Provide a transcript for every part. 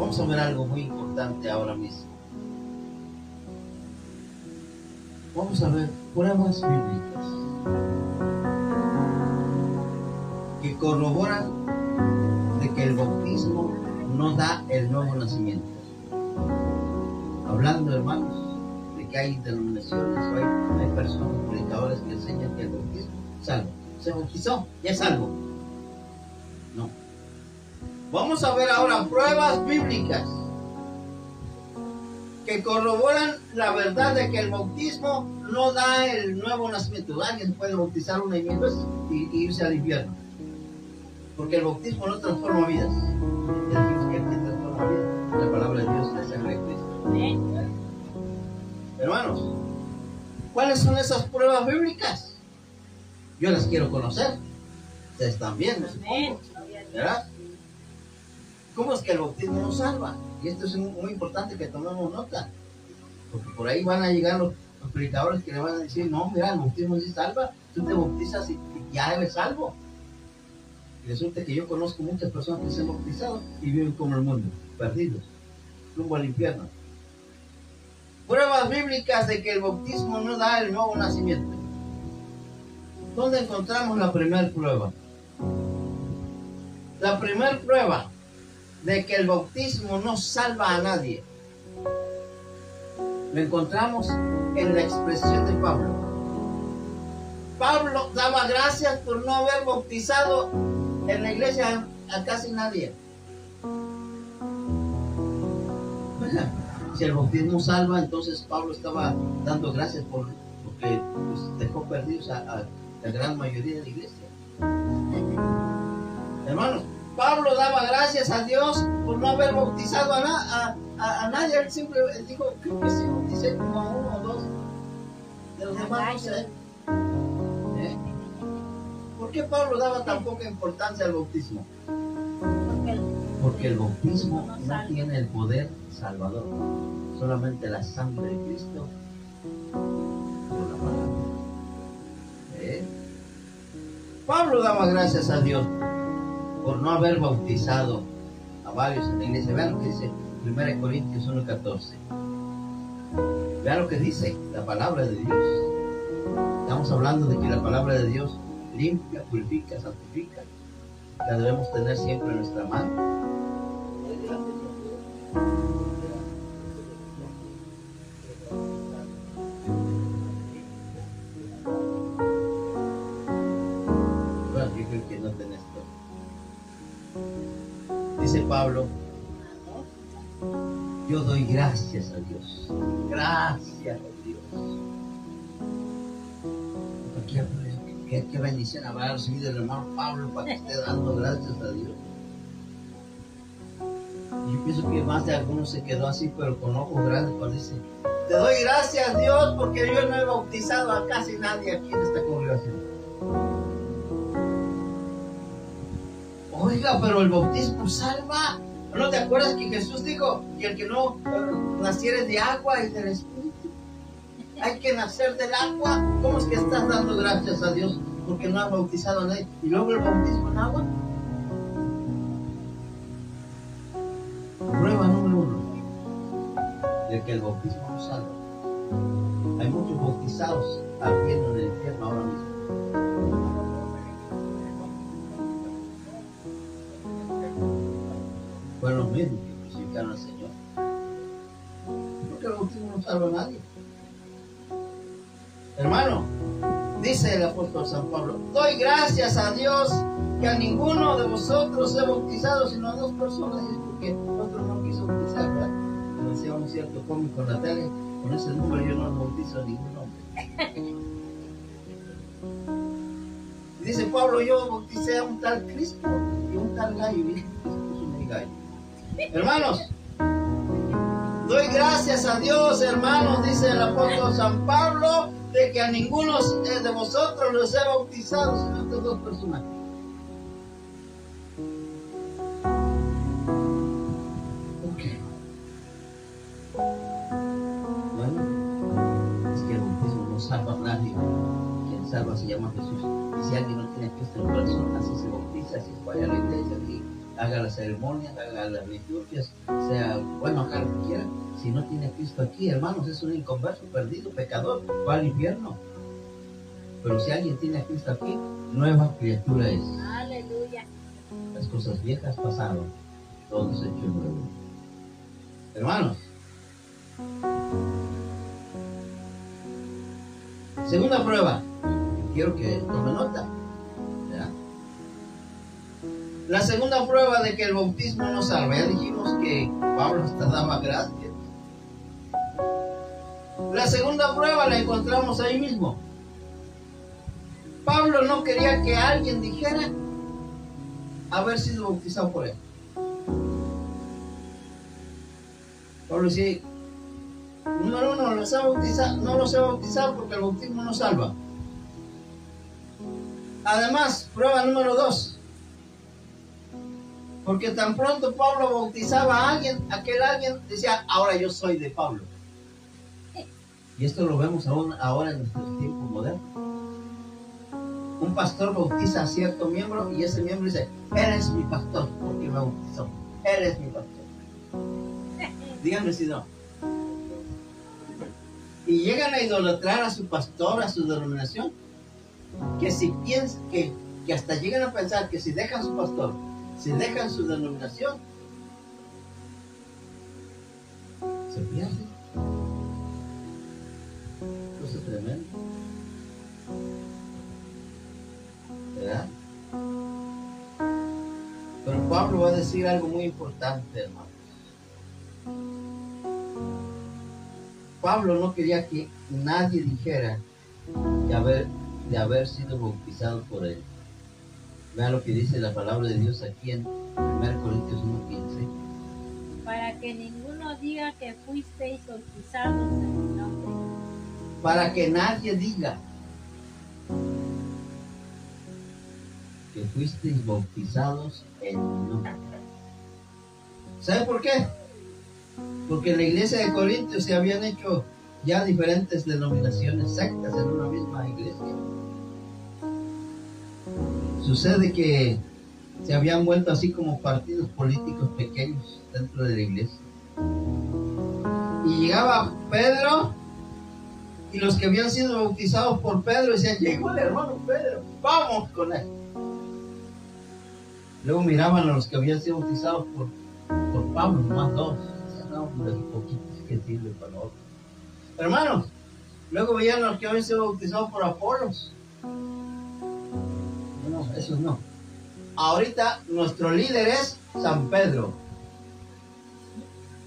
Vamos a ver algo muy importante ahora mismo. Vamos a ver pruebas bíblicas que corroboran de que el bautismo no da el nuevo nacimiento. Hablando, hermanos, de que hay denominaciones o hay personas, predicadores que enseñan que el bautismo salva. Se bautizó, ya es salvo. No. Vamos a ver ahora pruebas bíblicas que corroboran la verdad de que el bautismo no da el nuevo nacimiento. Alguien puede bautizar una y mil veces y irse al infierno, porque el bautismo no transforma vidas. Ya dijimos que el que transforma vidas, la palabra de Dios es la sangre de Cristo. Hermanos, ¿cuáles son esas pruebas bíblicas? Yo las quiero conocer. Ustedes también, me supongo. ¿Verdad? ¿Cómo es que el bautismo nos salva? Y esto es muy importante que tomemos nota, porque por ahí van a llegar los predicadores que le van a decir: no, mira, el bautismo sí salva, tú te bautizas y ya eres salvo. Y resulta que yo conozco muchas personas que se han bautizado y viven como el mundo, perdidos, rumbo al infierno. Pruebas bíblicas de que el bautismo no da el nuevo nacimiento. ¿Dónde encontramos la primera prueba? La primera prueba de que el bautismo no salva a nadie lo encontramos en la expresión de Pablo. Pablo daba gracias por no haber bautizado en la iglesia a casi nadie. Si el bautismo salva, entonces Pablo estaba dando gracias porque pues, dejó perdidos a la gran mayoría de la iglesia. Hermanos, Pablo daba gracias a Dios por no haber bautizado a nadie. Él siempre dijo: creo que sí bauticé como a uno o dos de los demás, no sé. ¿Por qué Pablo daba tan poca importancia al bautismo? Porque el bautismo no tiene el poder salvador, solamente la sangre de Cristo por la palabra. Pablo daba gracias a Dios por no haber bautizado a varios en la iglesia. Vean lo que dice 1 Corintios 1:14. Vea lo que dice la palabra de Dios. Estamos hablando de que la palabra de Dios limpia, purifica, santifica. La debemos tener siempre en nuestra mano. Bueno, yo creo que no tenés todo. Dice Pablo: yo doy gracias a Dios. Gracias a Dios. Qué bendición habrá recibido el hermano Pablo para que esté dando gracias a Dios. Y yo pienso que más de algunos se quedó así, pero con ojos grandes, cuando dice: te doy gracias, Dios, porque yo no he bautizado a casi nadie aquí en esta congregación. Oiga, pero el bautismo salva. ¿No te acuerdas que Jesús dijo que el que no naciere de agua y del Espíritu? Hay que nacer del agua. ¿Cómo es que estás dando gracias a Dios porque no has bautizado a nadie? Y luego el bautismo en agua. Prueba número 1 de que el bautismo no salva. Hay muchos bautizados ardiendo en el infierno ahora mismo. Fueron los mismos que crucificaron al Señor. Porque el bautismo no salva a nadie. Hermano, dice el apóstol San Pablo: doy gracias a Dios que a ninguno de vosotros he bautizado sino a 2 personas. Y es porque otro no quiso bautizar, ¿verdad? Como decía un cierto cómico en la tele: con ese número yo no bautizo a ningún hombre. Dice Pablo: yo bauticé a un tal Cristo y un tal Gallo. Mira, es un gallo. Hermanos, doy gracias a Dios, hermanos, dice el apóstol San Pablo, de que a ninguno de vosotros los he bautizado sino a estas 2 personas. Ok. Bueno, es que el bautismo no salva a nadie. Quien salva se llama Jesús. Y si alguien no tiene Cristo en el corazón, así se bautiza, así se vaya a la iglesia, así haga las ceremonias, haga las liturgias, sea, bueno, haga lo que quiera. Si no tiene a Cristo aquí, hermanos, es un inconverso, perdido, pecador, va al infierno. Pero si alguien tiene a Cristo aquí, nueva criatura es. Aleluya. Las cosas viejas pasaron, todo se hecho nuevo. Hermanos, segunda prueba, quiero que tome nota. ¿Ya? La segunda prueba de que el bautismo no salva. Ya dijimos que Pablo hasta daba gracias. La segunda prueba la encontramos ahí mismo. Pablo no quería que alguien dijera haber sido bautizado por él. Pablo decía: número 1, no los he bautizado porque el bautismo no salva. Además, prueba número 2. Porque tan pronto Pablo bautizaba a alguien, aquel alguien decía: ahora yo soy de Pablo. Y esto lo vemos aún ahora en nuestros tiempos modernos. Un pastor bautiza a cierto miembro y ese miembro dice: eres mi pastor porque me bautizó. Eres mi pastor. Díganme si no. Y llegan a idolatrar a su pastor, a su denominación. Que si piensan, que hasta llegan a pensar que si dejan su pastor, si dejan su denominación, se pierden. Cosa tremenda. ¿Verdad? Pero Pablo va a decir algo muy importante, hermanos. Pablo no quería que nadie dijera de haber sido bautizado por él. Vean lo que dice la palabra de Dios aquí en 1 Corintios 1:15. Para que ninguno diga que fuisteis bautizados en mi nombre. Para que nadie diga que fuisteis bautizados en mi nombre. ¿Sabe por qué? Porque en la iglesia de Corintios se habían hecho ya diferentes denominaciones, sectas en una misma iglesia. Sucede que se habían vuelto así como partidos políticos pequeños dentro de la iglesia. Y llegaba Pedro Y los que habían sido bautizados por Pedro decían, llegó el hermano Pedro, vamos con él. Luego miraban a los que habían sido bautizados por Pablo, nomás dos. Decían, no, hombre, poquitos que sirve para otros. Hermanos, luego veían a los que habían sido bautizados por Apolos. No, esos no. Ahorita nuestro líder es San Pedro.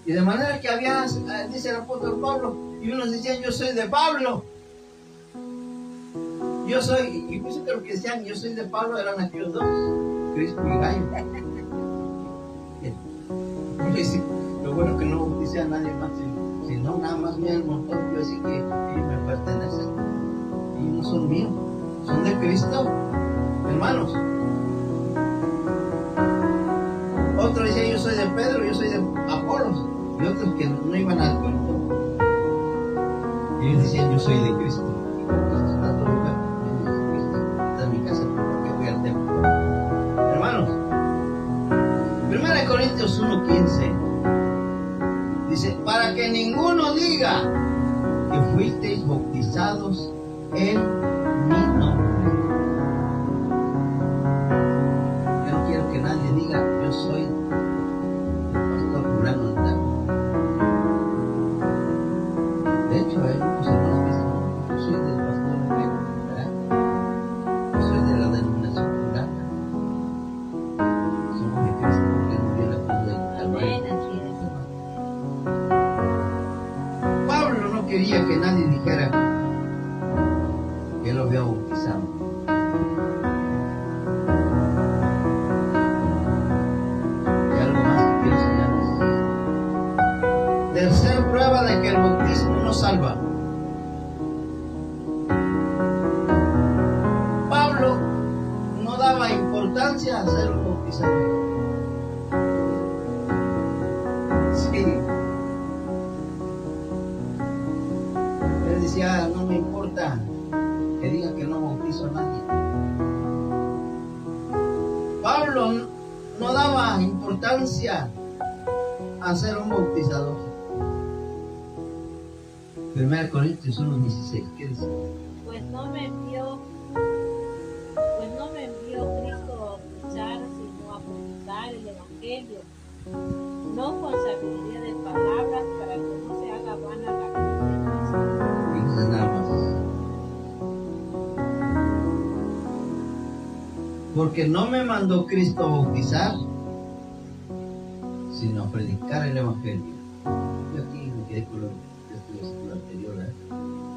Y de manera que había, dice el apóstol Pablo, y unos decían, yo soy de Pablo. Yo soy, y pienso que los que decían, yo soy de Pablo, eran aquellos dos, Crispo y Gallo. Lo bueno que no bauticé a nadie más, sino nada más bien el montón, yo así que ellos me pertenecen. Y no son míos, son de Cristo, hermanos. Otros decían, yo soy de Pedro, yo soy de Apolos. Y otros que no iban al culto. Y ellos decían, yo soy de Cristo. Entonces, está todo lugar. Está en mi casa porque voy al templo. Hermanos, 1 Corintios 1:15 dice, para que ninguno diga que fuisteis bautizados en mi nombre. Yo no quiero que nadie diga, yo soy el pastor fulano de tal. De hecho, hay muchos hermanos que dicen, yo soy del pastor Rebeca, ¿verdad? Yo soy de la denominación fulana. Somos de Cristo porque nos dio la cruz del Calvario. Pablo no quería que nadie dijera que él lo había bautizado. Y algo más que quiero enseñarles. Tercer prueba de que el bautismo no salva. Pablo no daba importancia a ser un bautizador. Sí. Él decía, no me importa que digan que no bautizo a nadie. Pablo no daba importancia a ser un bautizador. 1 Corintios 1:16, ¿qué dice? Pues no me envió Cristo a bautizar, sino a predicar el Evangelio, no con sabiduría de palabras, para que no se haga vana la cruz de Cristo. Fíjense nada más. Porque no me mandó Cristo a bautizar, sino a predicar el Evangelio. Yo aquí me quedé con el versículo anterior, ¿eh?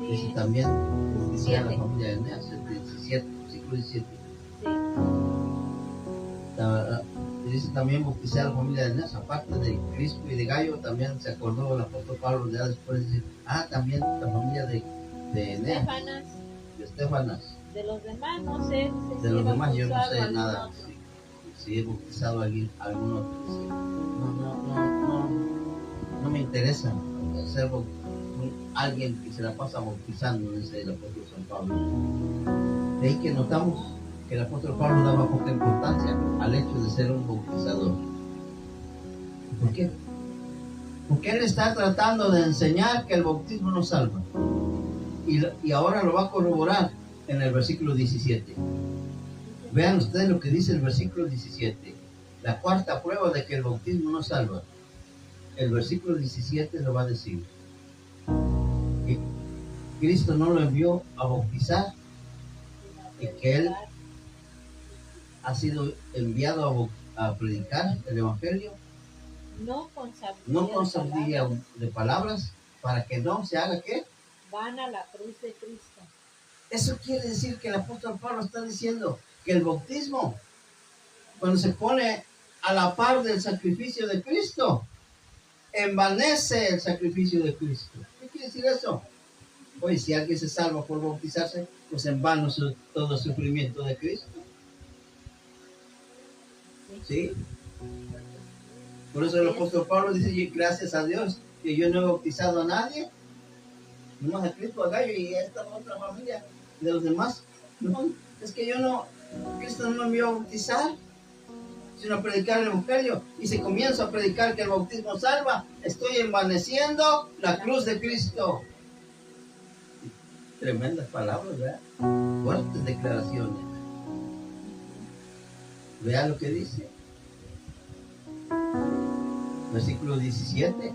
Dice también, dice a la familia de Eneas, el 17, versículo 17. Sí. Dice también bautizar a la familia de Eneas, aparte de Crispo y de Gallo, también se acordó el apóstol Pablo de después de decir, también la familia de Eneas, de Estefanas. De los demás no sé. De los demás yo no sé algún nada. otro. Si he bautizado a algún otro. No me interesa ser alguien que se la pasa bautizando, dice el apóstol San Pablo. De ahí que notamos que el apóstol Pablo daba poca importancia al hecho de ser un bautizador. ¿Por qué? Porque él está tratando de enseñar que el bautismo no salva. Y ahora lo va a corroborar en el versículo 17. Vean ustedes lo que dice el versículo 17. La cuarta prueba de que el bautismo no salva. El versículo 17 lo va a decir. Que Cristo no lo envió a bautizar y que Él ha sido enviado a predicar el Evangelio. No con sabiduría de palabras, para que no se haga ¿qué? Vana la cruz de Cristo. Eso quiere decir que el apóstol Pablo está diciendo que el bautismo, cuando se pone a la par del sacrificio de Cristo, envanece el sacrificio de Cristo. ¿Qué quiere decir eso? Pues si alguien se salva por bautizarse, pues en vano todo el sufrimiento de Cristo. ¿Sí? Por eso el apóstol Pablo dice, gracias a Dios que yo no he bautizado a nadie, nomás a Cristo, a Gallo y a esta otra familia de los demás. No, es que Cristo no me envió a bautizar, sino a predicar el Evangelio. Y si comienzo a predicar que el bautismo salva, estoy envaneciendo la cruz de Cristo. tremendas palabras, ¿verdad? Fuertes declaraciones. Vea lo que dice. Versículo 17.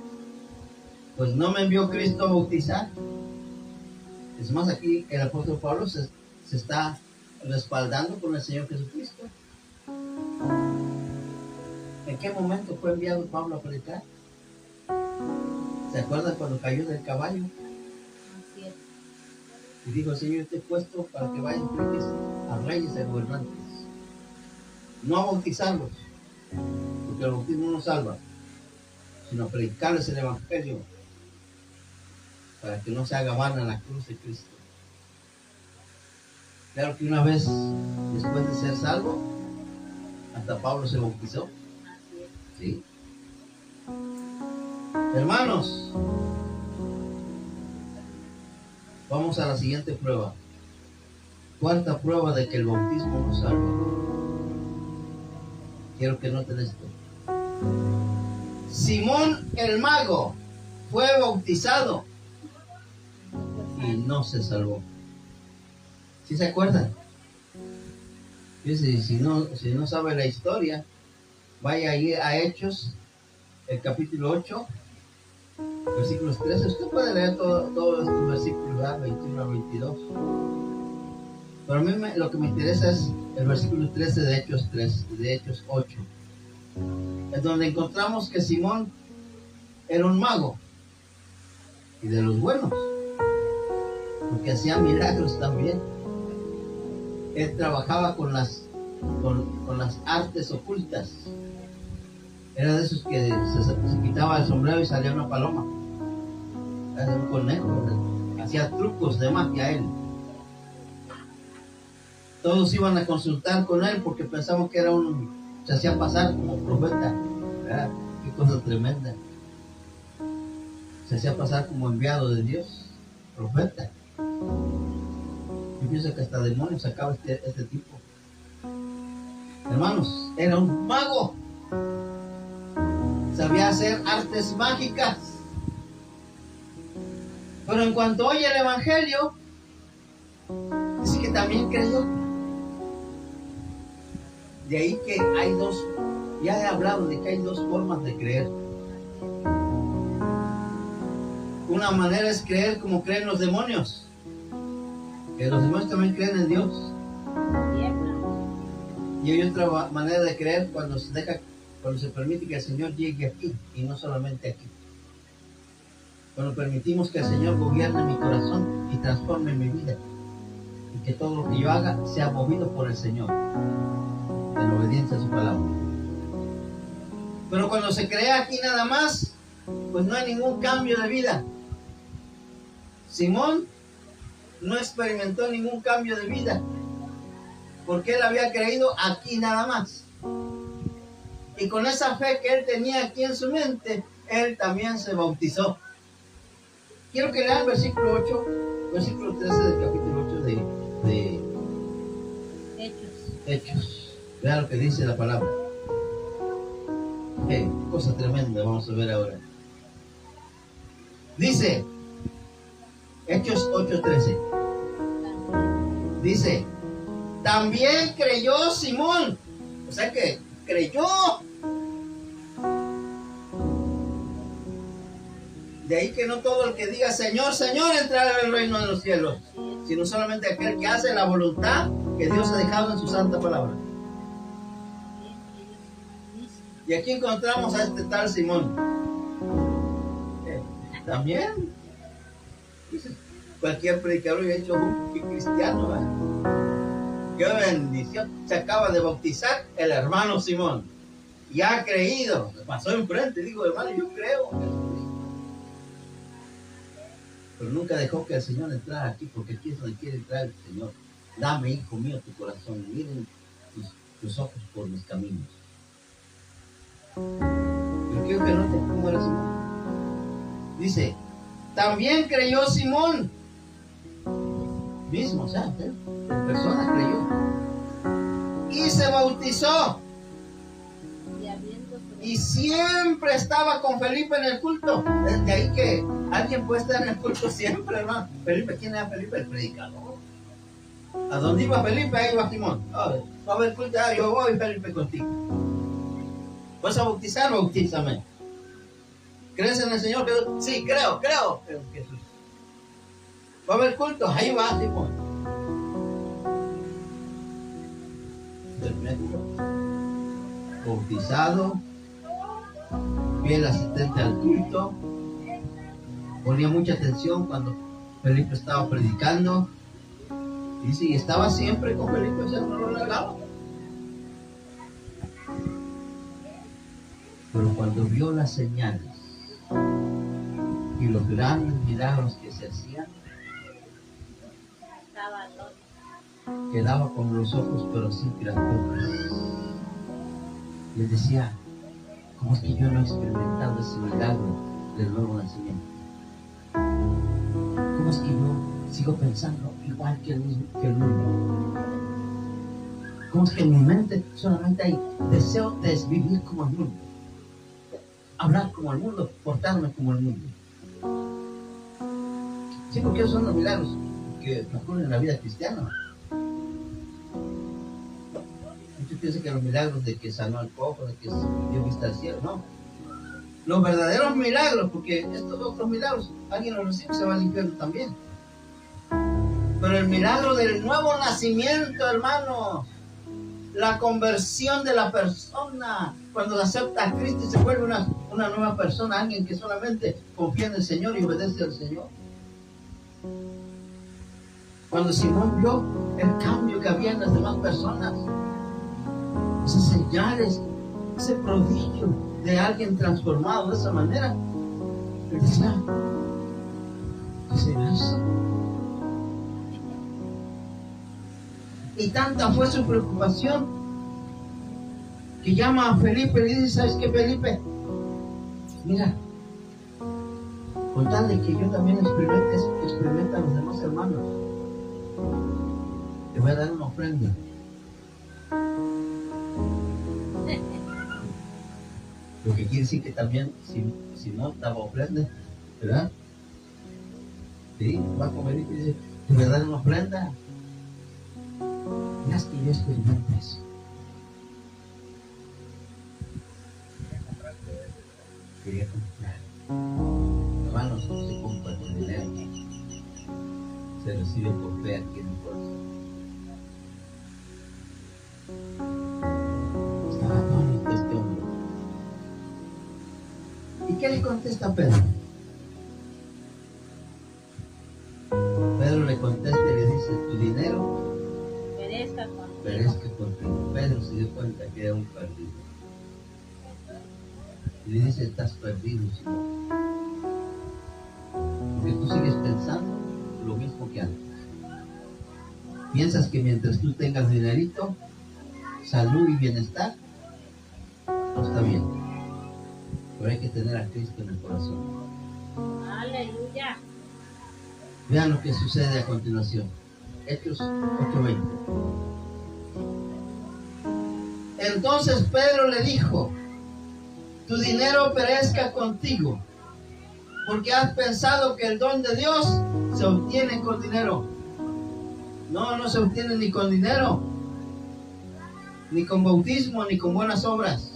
Pues no me envió Cristo a bautizar. Es más, aquí el apóstol Pablo se está respaldando con el Señor Jesucristo. ¿En qué momento fue enviado Pablo a predicar? ¿Se acuerdan cuando cayó del caballo? Así es. Y dijo: Señor, te he puesto para que vayan a reyes y a gobernantes. No a bautizarlos, porque el bautismo no salva, sino a predicarles el Evangelio, para que no se haga vana la cruz de Cristo. Claro que una vez después de ser salvo, hasta Pablo se bautizó. ¿Sí? Hermanos, vamos a la siguiente prueba. Cuarta prueba de que el bautismo no salva. Quiero que noten esto. Simón el mago fue bautizado y no se salvó. ¿Sí se acuerdan? Si no sabe la historia, vaya ahí a Hechos, el capítulo 8, versículos 13. Usted puede leer todos estos versículos, 21 al 22. Pero a mí lo que me interesa es el versículo 13 de Hechos 8. Es donde encontramos que Simón era un mago, y de los buenos, porque hacía milagros también. Él trabajaba con las artes ocultas. Era de esos que se quitaba el sombrero y salía una paloma, era un conejo. Hacía trucos de magia él. Todos iban a consultar con él porque pensaban que era se hacía pasar como profeta. ¿Verdad? Qué cosa tremenda. Se hacía pasar como enviado de Dios, profeta. Yo pienso que hasta demonios sacaba este tipo. Hermanos, era un mago. Sabía hacer artes mágicas. Pero en cuanto oye el Evangelio, dice que también creyó. De ahí que hay ya he hablado de que hay dos formas de creer. Una manera es creer como creen los demonios, que los demonios también creen en Dios. Y hay otra manera de creer cuando se permite que el Señor llegue aquí, y no solamente aquí. Cuando permitimos que el Señor gobierne mi corazón y transforme mi vida, y que todo lo que yo haga sea movido por el Señor, en obediencia a su palabra. Pero cuando se crea aquí nada más, pues no hay ningún cambio de vida. Simón no experimentó ningún cambio de vida, porque él había creído aquí nada más. Y con esa fe que él tenía aquí en su mente, él también se bautizó. Quiero que lean versículo 8, versículo 13 del capítulo 8 de Hechos. Vean lo que dice la palabra. Qué cosa tremenda vamos a ver ahora. Dice, Hechos 8:13. Dice, también creyó Simón. O sea que creyó. De ahí que no todo el que diga Señor, Señor entrará en el reino de los cielos, sino solamente aquel que hace la voluntad que Dios ha dejado en su santa palabra. Y aquí encontramos a este tal Simón. También cualquier predicador hubiera hecho un cristiano, ¿verdad? Qué bendición. Se acaba de bautizar el hermano Simón y ha creído. Pasó enfrente y dijo: hermano, yo creo. Pero nunca dejó que el Señor entrara aquí, porque aquí es donde quiere entrar el Señor. Dame, hijo mío, tu corazón. Miren tus ojos por mis caminos. Pero quiero que noten cómo era Simón. Dice, también creyó Simón. Mismo, o sea, en persona creyó. Y se bautizó. Y habiendo Y siempre estaba con Felipe en el culto. De ahí que alguien puede estar en el culto siempre, hermano. Felipe, ¿quién era Felipe? El predicador. ¿A dónde iba Felipe? Ahí iba Simón. Va a haber culto, yo voy, Felipe, contigo. ¿Vas a bautizar? Bautízame. ¿Crees en el Señor Jesús? Sí, creo en Jesús. ¿Va a haber culto? Ahí va Simón. Bautizado, fiel asistente al culto, ponía mucha atención cuando Felipe estaba predicando. Dice, y estaba siempre con Felipe, o sea, no lo largaba. Pero cuando vio las señales y los grandes milagros que se hacían, quedaba con los ojos pero sin criaturas. Le decía, ¿cómo es que yo no he experimentado ese milagro del nuevo nacimiento? ¿Cómo es que yo sigo pensando igual que el mundo? ¿Cómo es que en mi mente solamente hay deseo de vivir como el mundo? Hablar como el mundo, portarme como el mundo. Sí, porque esos son los milagros que ocurren en la vida cristiana. Muchos piensan que los milagros de que sanó al cojo, de que dio vista al cielo, no. Los verdaderos milagros, porque estos otros milagros, alguien los recibe, se va al infierno también. Pero el milagro del nuevo nacimiento, hermano, la conversión de la persona, cuando acepta a Cristo y se vuelve una nueva persona, alguien que solamente confía en el Señor y obedece al Señor. Cuando Simón vio el cambio que había en las demás personas, esas señales, ese prodigio de alguien transformado de esa manera, él decía, ¿qué será eso? Y tanta fue su preocupación que llama a Felipe y le dice, ¿sabes qué, Felipe? Mira, con tal de que yo también experimente a los demás hermanos, te voy a dar una ofrenda. Lo que quiere decir que también, si no daba ofrenda, ¿verdad? Sí, va a comer y dice, te voy a dar una ofrenda. Haz que yo experimente eso. Quería comprar. Hermanos, no se compra con dinero. Se recibe por fe aquí en el corazón. Estaba atónito este hombre. ¿Y qué le contesta Pedro? Pedro le contesta y le dice, tu dinero perezca contigo. Pedro se dio cuenta que era un perdido. Y le dice, estás perdido, Señor. Porque tú sigues pensando lo mismo que antes. Piensas que mientras tú tengas dinerito, salud y bienestar, no está bien. Pero hay que tener a Cristo en el corazón. Aleluya. Vean lo que sucede a continuación. Hechos 8:20. Entonces Pedro le dijo, tu dinero perezca contigo, porque has pensado que el don de Dios se obtiene con dinero. No, no se obtiene ni con dinero, ni con bautismo, ni con buenas obras.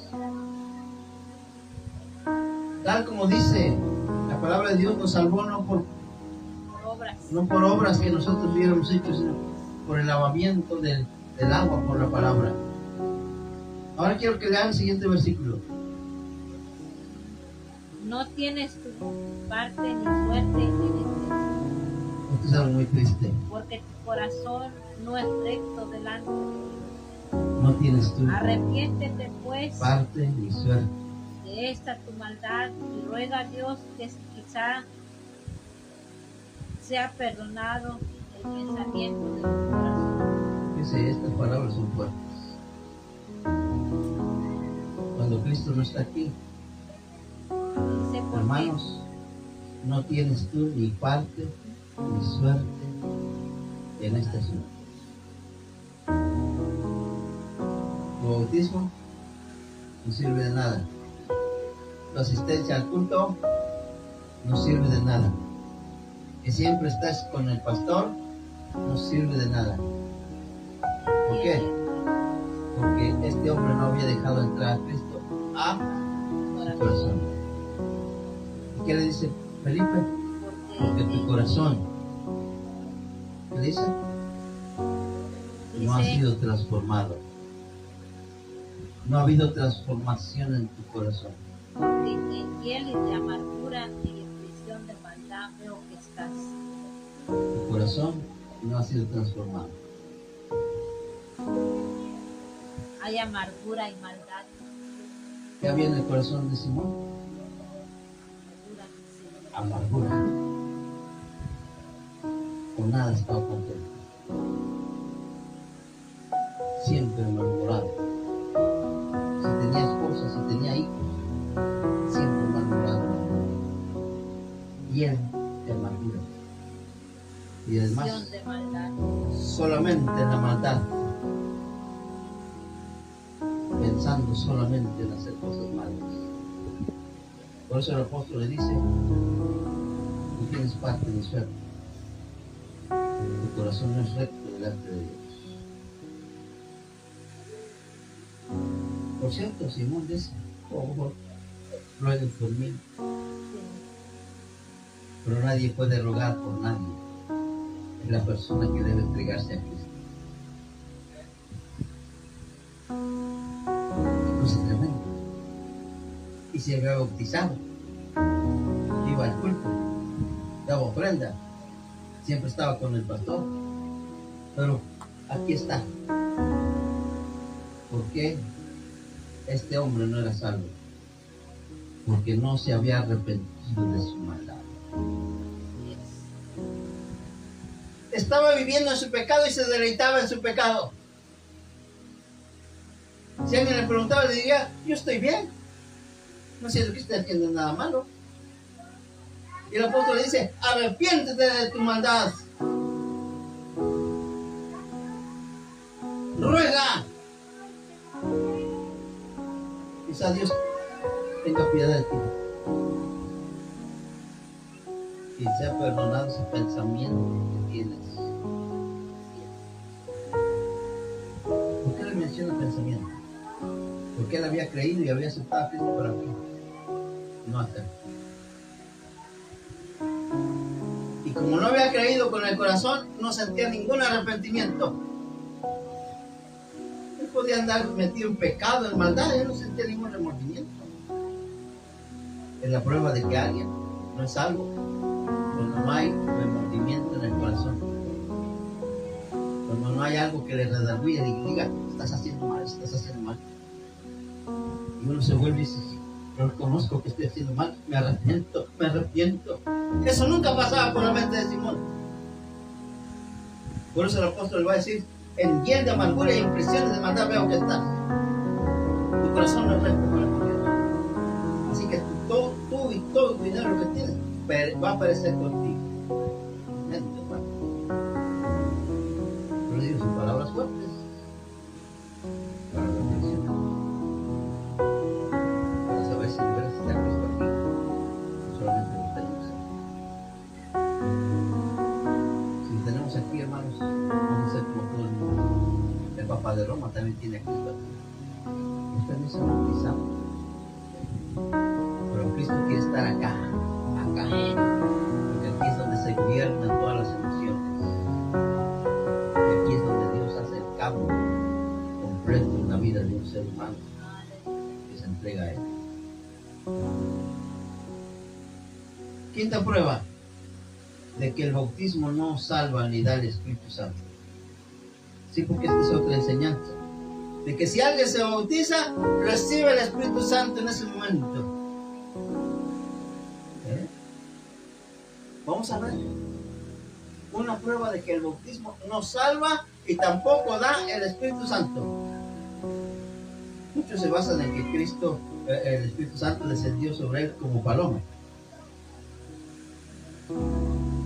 Tal como dice la palabra de Dios, nos salvó no por obras que nosotros hubiéramos hecho, sino por el lavamiento del agua por la palabra. Ahora quiero que lean el siguiente versículo. No tienes tu parte ni suerte en este mundo. Esto es algo muy triste. Porque tu corazón no es recto delante de Dios. No tienes tu Arrepiéntete pues parte ni suerte de esta tu maldad y ruega a Dios que quizá sea perdonado el pensamiento de tu corazón. Dice, estas palabras son fuertes. Cuando Cristo no está aquí, Dice, ¿por hermanos, no tienes tú ni parte ni suerte en esta ciudad. Tu bautismo no sirve de nada tu asistencia al culto no sirve de nada. Que siempre estás con el pastor no sirve de nada. ¿Por qué? Porque este hombre no había dejado entrar a Cristo a su corazón. ¿Y qué le dice Felipe? Porque tu corazón, ¿qué dice? No ha sido transformado. No ha habido transformación en tu corazón. Porque en hiel y de amargura y en prisión de maldad veo que estás. Tu corazón no ha sido transformado. Hay amargura y maldad. ¿Qué había en el corazón de Simón? Amargura, sí. Amargura. Con nada estaba contento. Siempre amargurado. Si tenía esposa, si tenía hijos, siempre amargurado. Lleno de amargura. Y además, Prisión de maldad. solamente en la maldad. Pensando solamente en hacer cosas malas. Por eso el apóstol le dice: no tienes parte de suerte. Tu corazón no es recto delante de Dios. Por cierto, Simón dice: por favor, rueguen por mí. Pero nadie puede rogar por nadie. Es la persona que debe entregarse a Cristo. Cosa tremenda. Y se había bautizado. Iba al culto. Daba ofrenda. Siempre estaba con el pastor. Pero aquí está. ¿Por qué este hombre no era salvo? Porque no se había arrepentido de su maldad. Estaba viviendo en su pecado y se deleitaba en su pecado. Si alguien le preguntaba, le diría: yo estoy bien. No siento que esté haciendo nada malo. Y el apóstol le dice: arrepiéntete de tu maldad. Ruega. Quizá Dios tenga piedad de ti y sea perdonado ese pensamiento que tienes. ¿Por qué le menciona pensamiento? Porque él había creído y había aceptado a Cristo para mí. No hacerlo. Y como no había creído con el corazón, no sentía ningún arrepentimiento. Él podía andar metido en pecado, en maldad, él no sentía ningún remordimiento. Es la prueba de que alguien no es salvo cuando no hay remordimiento en el corazón. Cuando no hay algo que le redarguye y diga: estás haciendo mal, estás haciendo mal. Y uno se vuelve y dice: yo reconozco que estoy haciendo mal, me arrepiento, me arrepiento. Eso nunca pasaba por la mente de Simón. Por eso el apóstol le va a decir: en hiel de amargura y en prisiones de maldad veo que estás. Tu corazón no es recto con el Evangelio. Así que tú y todo tu dinero que tienes va a aparecer contigo. Gente, hermano. Yo le digo sus palabras fuertes para reflexionar, para saber si de veras está Cristo aquí, no solamente lo tenemos aquí. Si lo tenemos aquí, hermanos, vamos a ser como todo el mundo. El Papa de Roma también tiene a Cristo aquí. Usted no se ha bautizado, pero Cristo quiere estar acá, porque aquí es donde se gobiernan todas las emociones, y aquí es donde Dios hace el cambio completo en la vida de un ser humano que se entrega a Él. Quinta prueba de que el bautismo no salva ni da el Espíritu Santo. Sí, porque esta es otra enseñanza, de que si alguien se bautiza, recibe el Espíritu Santo en ese momento. Vamos a ver una prueba de que el bautismo no salva y tampoco da el Espíritu Santo. Muchos se basan en que Cristo, el Espíritu Santo descendió sobre él como paloma,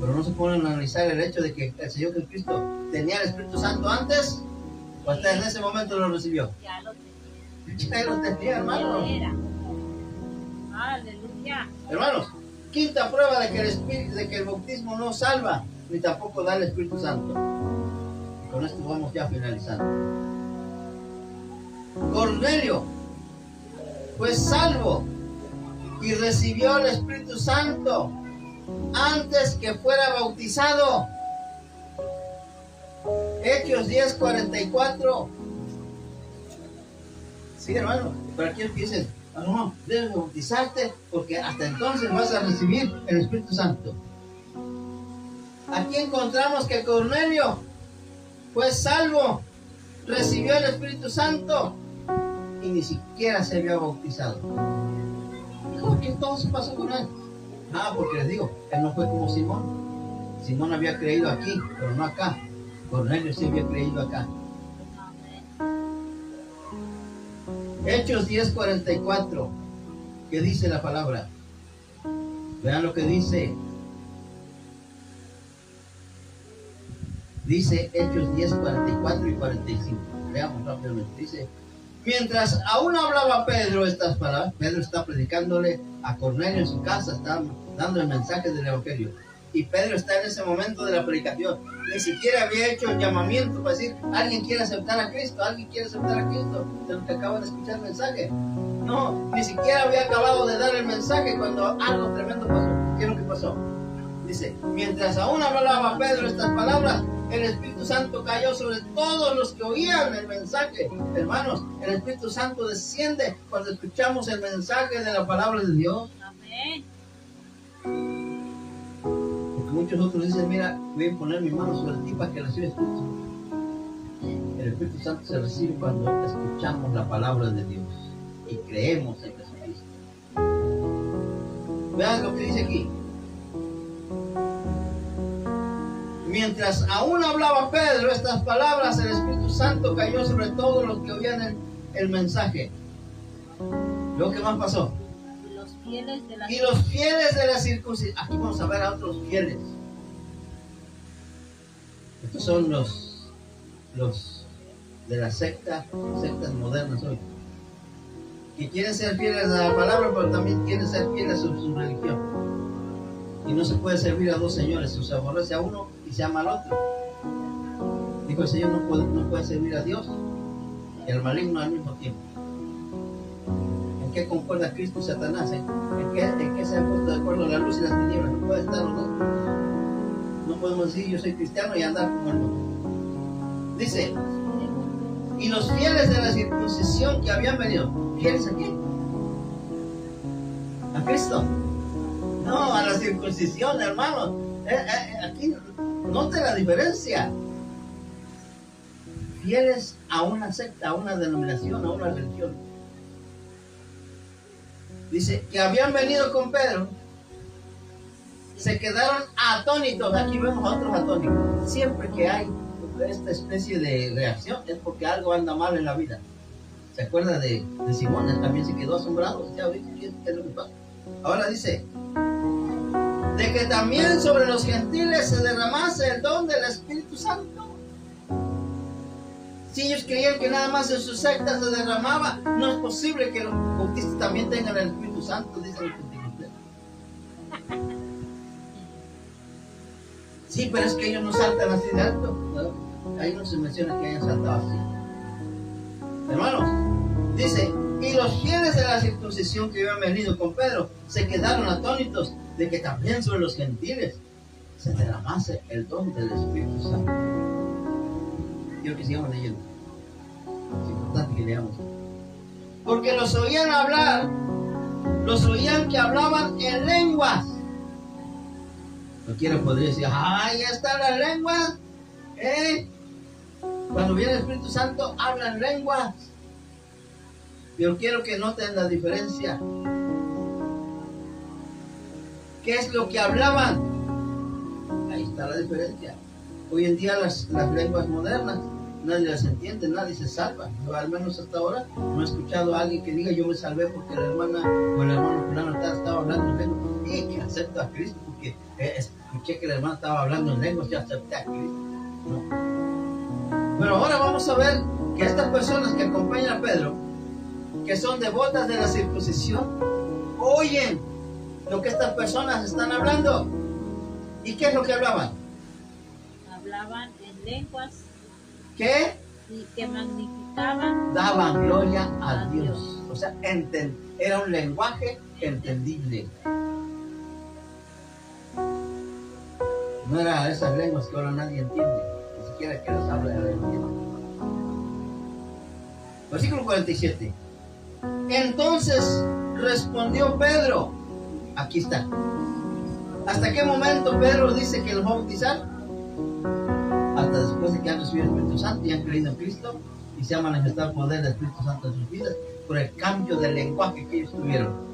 pero no se ponen a analizar el hecho de que el Señor Jesucristo tenía el Espíritu Santo antes o hasta en ese momento lo recibió. Ya lo tenía. Ya lo tenía, hermano. Ya era. Aleluya. Hermanos, quinta prueba de que el bautismo no salva, ni tampoco da el Espíritu Santo. Y con esto vamos ya finalizando. Cornelio fue salvo y recibió el Espíritu Santo antes que fuera bautizado. Hechos 10:44. Sí, hermano, pero aquí dicen, no, debes bautizarte porque hasta entonces vas a recibir el Espíritu Santo. Aquí encontramos que Cornelio fue salvo, recibió el Espíritu Santo y ni siquiera se había bautizado. ¿Qué entonces pasó con él? Porque les digo, él no fue como Simón. Simón había creído aquí, pero no acá. Cornelio sí había creído acá. Hechos 10:44, que dice la palabra. Vean lo que dice. Dice Hechos 10:44 y 45. Veamos rápidamente. Dice: mientras aún hablaba Pedro estas palabras, Pedro está predicándole a Cornelio en su casa, está dando el mensaje del Evangelio. Y Pedro está en ese momento de la predicación. Ni siquiera había hecho el llamamiento para decir, alguien quiere aceptar a Cristo, alguien quiere aceptar a Cristo, de los que acaban de escuchar el mensaje. No, ni siquiera había acabado de dar el mensaje cuando algo tremendo pasó. ¿Qué es lo que pasó? Dice, mientras aún hablaba Pedro estas palabras, el Espíritu Santo cayó sobre todos los que oían el mensaje. Hermanos, el Espíritu Santo desciende cuando escuchamos el mensaje de la palabra de Dios. Amén. Porque muchos otros dicen, mira, voy a poner mi mano sobre ti para que reciba Espíritu. El Espíritu Santo se recibe cuando escuchamos la palabra de Dios y creemos en Jesucristo. Vean lo que dice aquí. Mientras aún hablaba Pedro estas palabras, el Espíritu Santo cayó sobre todos los que oían el mensaje. Lo que más pasó. Y los fieles de la circuncisión. Aquí vamos a ver a otros fieles. Estos son los de la sectas modernas hoy, que quieren ser fieles a la palabra, pero también quieren ser fieles a su religión. Y no se puede servir a dos señores, o se aborrece a uno y se ama al otro. Dijo el Señor, no puede servir a Dios y al maligno al mismo tiempo. ¿En qué concuerda Cristo y Satanás? ¿En qué se han puesto de acuerdo la luz y las tinieblas? No puede estar los dos. No podemos decir yo soy cristiano y andar como el mundo. Dice, y los fieles de la circuncisión que habían venido, ¿fieles a quién? ¿A Cristo? No, a la circuncisión, hermanos. Aquí note la diferencia. Fieles a una secta, a una denominación, a una religión. Dice que habían venido con Pedro, se quedaron atónitos. Aquí vemos a otros atónitos. Siempre que hay esta especie de reacción es porque algo anda mal en la vida. ¿Se acuerda de Simón? Él también se quedó asombrado. ¿Ya viste qué es lo que pasa? Ahora dice, de que también sobre los gentiles se derramase el don del Espíritu Santo. Si ellos creían que nada más en sus sectas se derramaba, no es posible que los bautistas también tengan el Espíritu Santo, dicen los pentecostales. Sí, pero es que ellos no saltan así de alto, ¿no? Ahí no se menciona que hayan saltado así. Hermanos, dice, y los fieles de la circuncisión que habían venido con Pedro se quedaron atónitos de que también sobre los gentiles se derramase el don del Espíritu Santo. Quiero que sigamos leyendo. Es importante que leamos. Porque los oían hablar, los oían que hablaban en lenguas. Cualquiera podría decir, ¡ay, ya están las lenguas! Cuando viene el Espíritu Santo, hablan lenguas. Pero quiero que noten la diferencia. ¿Qué es lo que hablaban? Ahí está la diferencia. Hoy en día las lenguas modernas, nadie las entiende, nadie se salva. Yo, al menos hasta ahora, no he escuchado a alguien que diga yo me salvé porque la hermana o el hermano fulano estaba hablando en lenguas y que acepto a Cristo porque escuché que la hermana estaba hablando en lenguas y acepté a Cristo. No. Pero ahora vamos a ver que estas personas que acompañan a Pedro, que son devotas de la circuncisión, oyen lo que estas personas están hablando. ¿Y qué es lo que hablaban? Hablaban en lenguas ¿Qué? y que magnificaban. Daban gloria a Dios. O sea, era un lenguaje entendible. No era esas lenguas que ahora nadie entiende, ni siquiera que las habla de entiende. Versículo 47. Entonces respondió Pedro. Aquí está. ¿Hasta qué momento Pedro dice que los va a bautizar? Hasta después de que han recibido el Espíritu Santo y han creído en Cristo y se ha manifestado el poder del Espíritu Santo en sus vidas por el cambio del lenguaje que ellos tuvieron.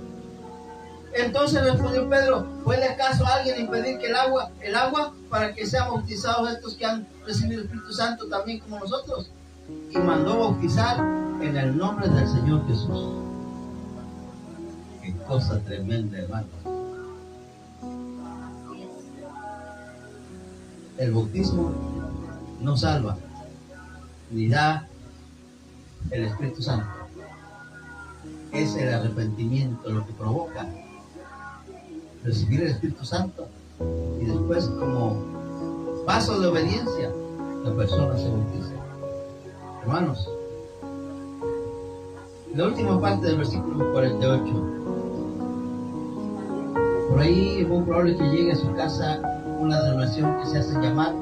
Entonces respondió Pedro, ¿puede acaso alguien impedir que el agua para que sean bautizados estos que han recibido el Espíritu Santo también como nosotros? Y mandó bautizar en el nombre del Señor Jesús. Qué cosa tremenda, hermano. El bautismo no salva, ni da el Espíritu Santo. Es el arrepentimiento lo que provoca recibir el Espíritu Santo, y después, como paso de obediencia, la persona se bautiza. Hermanos, la última parte del versículo 48, por ahí es muy probable que llegue a su casa una denominación que se hace llamar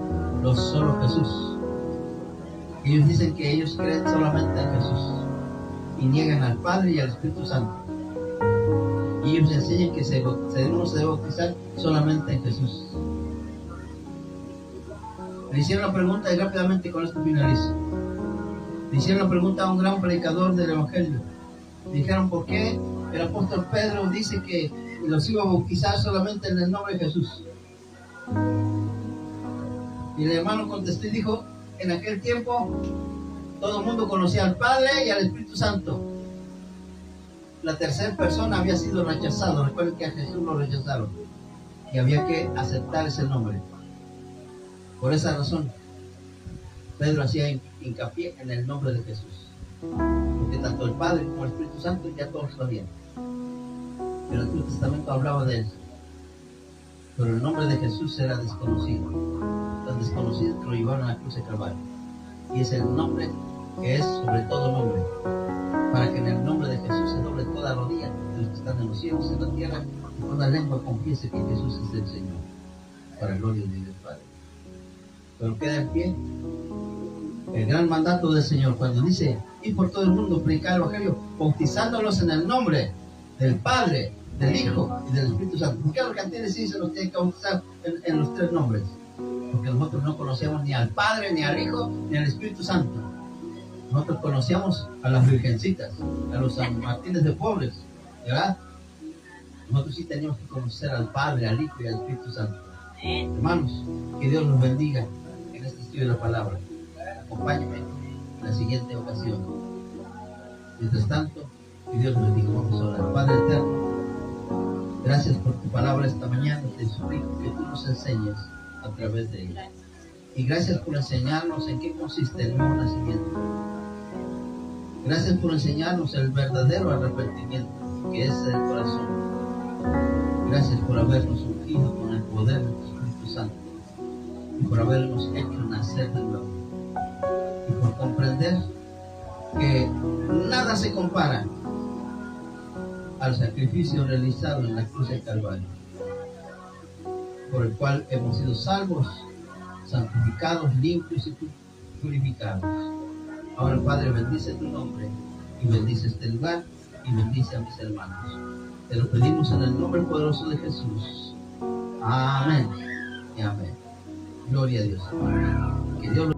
los Solo Jesús. Ellos dicen que ellos creen solamente en Jesús y niegan al Padre y al Espíritu Santo. Y ellos enseñan que uno se debe bautizar solamente en Jesús. Le hicieron la pregunta, y rápidamente con esto finalizo. Le hicieron la pregunta a un gran predicador del Evangelio. Le dijeron por qué el apóstol Pedro dice que los iba a bautizar solamente en el nombre de Jesús. Y el hermano contestó y dijo, en aquel tiempo todo el mundo conocía al Padre y al Espíritu Santo. La tercera persona había sido rechazado. Recuerden que a Jesús lo rechazaron y había que aceptar ese nombre. Por esa razón Pedro hacía hincapié en el nombre de Jesús, porque tanto el Padre como el Espíritu Santo ya todos sabían. El Antiguo Testamento hablaba de eso, pero el nombre de Jesús era desconocido, tan desconocido que lo llevaron a la cruz de Calvario. Y es el nombre que es sobre todo nombre, para que en el nombre de Jesús se doble toda rodilla de los que están en los cielos, en la tierra, y toda lengua confiese que Jesús es el Señor, para gloria de Dios Padre. Pero queda en pie el gran mandato del Señor cuando dice, ir por todo el mundo, predicar el Evangelio, bautizándolos en el nombre del Padre, del Hijo y del Espíritu Santo. ¿Por qué los cantiles sí se los tienen que bautizar en los tres nombres? Porque nosotros no conocíamos ni al Padre, ni al Hijo, ni al Espíritu Santo. Nosotros conocíamos a las virgencitas, a los San Martínez de Pobres, ¿verdad? Nosotros sí teníamos que conocer al Padre, al Hijo y al Espíritu Santo. Hermanos, que Dios los bendiga en este estudio de la palabra. Acompáñenme en la siguiente ocasión. Mientras tanto, que Dios los bendiga. Vamos a orar. Padre eterno, gracias por tu palabra esta mañana. Te suplico que tú nos enseñes a través de ella. Y gracias por enseñarnos en qué consiste el nuevo nacimiento. Gracias por enseñarnos el verdadero arrepentimiento, que es el corazón. Gracias por habernos ungido con el poder de tu Espíritu Santo y por habernos hecho nacer de nuevo. Y por comprender que nada se compara al sacrificio realizado en la cruz del Calvario, por el cual hemos sido salvos, santificados, limpios y purificados. Ahora, Padre, bendice tu nombre y bendice este lugar y bendice a mis hermanos. Te lo pedimos en el nombre poderoso de Jesús. Amén y amén. Gloria a Dios. Que Dios